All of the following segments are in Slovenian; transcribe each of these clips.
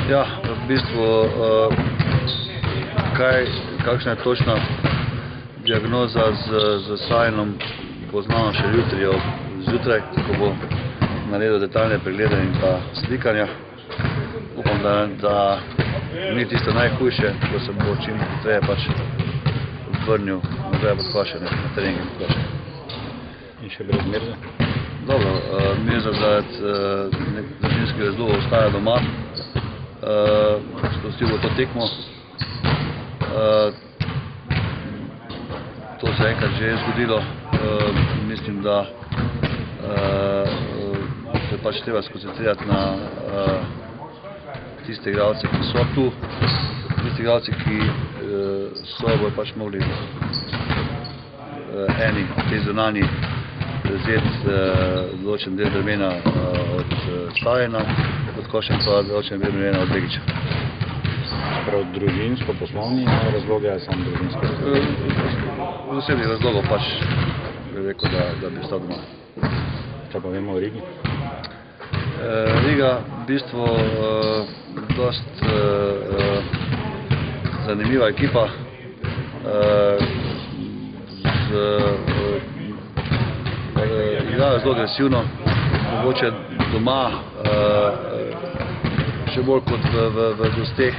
Ja, v bistvu, kakšna je točna diagnoza z Sajinom, bo znano še jutri zjutraj, ko bo naredil detaljne preglede in pa slikanja. Upam, da ni tisto najhujše, ko se bo čim hitreje pač vrnil nazaj pod košarje, na trening pod košarje. In še brez Mirze? Dobro, Mirza zaradi družinskih razlogov ostaja doma. Spustil bo to tekmo. To se je enkrat že zgodilo. Mislim, da se pač treba skoncentrirati na tiste igralce, ki so tu. Tiste igralce, ki so, bojo pač mogli eni, te zunanji, vzeti določen del bremena od Sajina, od Košem pa določen del bremena od Begiča. Prav družinsko, poslovni razloge ali samo družinsko razloge? Z osebnih razlogov pač bi rekel, da bi ostal doma. Kaj pa vemo o Rigi? Riga v bistvu dost zanimiva ekipa. Igrajo zelo agresivno, mogoče doma, še bolj kot v gosteh.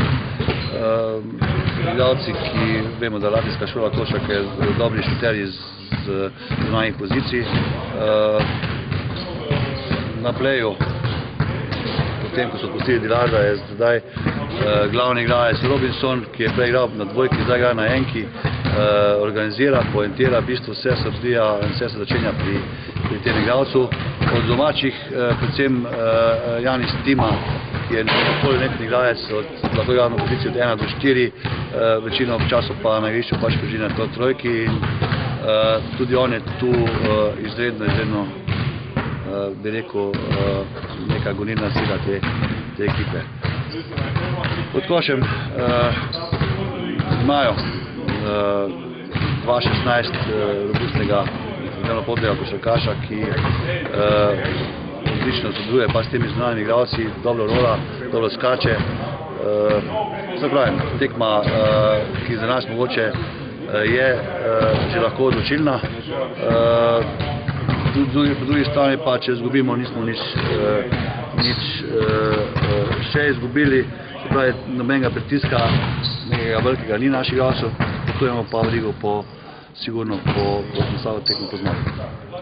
Igralci, ki vemo, da latvijska šola košarke je dobri šuterji z zunanjih pozicij. Na pleju, potem ko so pustili Dilaža, je zdaj glavni igralec Robinson, ki je prej igral na dvojki, zdaj igra na enki. Organizira, poentira, v bistvu vse se odvija in vse se začenja pri tem igralcu. Od domačih, predvsem Janis Tima, ki je nekaj igralec, lahko igra na poziciji od 1 do 4, večino časov pa na igrišču pač preži na trojki. Tudi on je tu izredno, bi rekel, neka gonilna sila te ekipe. Pod Košem imajo 2016 robustnega delnopodlega košarkaša, ki odlično sodeluje pa s temi zunanjimi igralci, dobro rola, dobro skače. Se pravim, tekma, ki za nas mogoče je že lahko odločilna. Po drugi strani pa, če izgubimo, nismo nič še izgubili. Se pravi, nobenega pritiska, nekega velikega ni naših igralcev, potujemo pa v Rigo sigurno po nastavu tekmo po zmagi.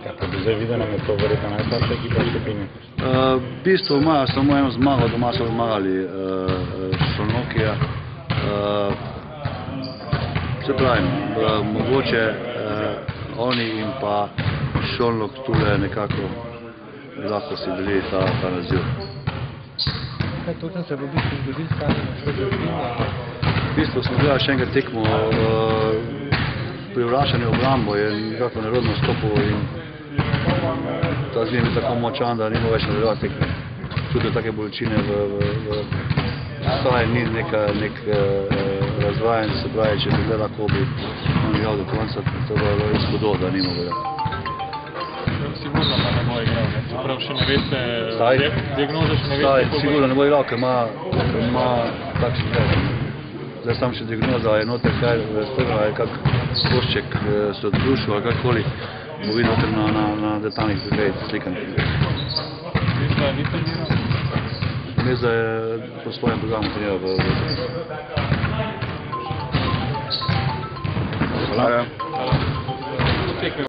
Kaj pa do zdaj videno, je to verjetno najslabša ekipa v skupini? V bistvu imajo samo eno zmago, doma so zmagali Šolnokija. Se pravim, mogoče oni in pa Šolnok tule nekako lahko si deli ta naziv. Kaj točno se bo v bistvu zgodil s Sajnom še za zgodnje? V bistvu smo gledali še enkrat tekmo. Pri vračanju obrambo je nekako nerodno stopil in ta zlim je tako močan, da nimo več nadaljevati tekme. Čutijo take bolečine v Sajn ni nek razvajen, se pravi, če bi gleda, ko bi on igral do konca, to je res hudo, da nimo gledati. Sigurno pa ne bo igral, čeprav še ne veste, diagnoze še ne veste. Staj, sigurno ne bo igral, ker ima takšen gledal. Zdaj sam še diagnoza je noter kaj strga, ali kak košček se odrušil ali kakoli, bo videl noter na detaljnih pregledih slikanj. Mirza ni treniral? Mirza je po svojem programu treniral v... Hvala.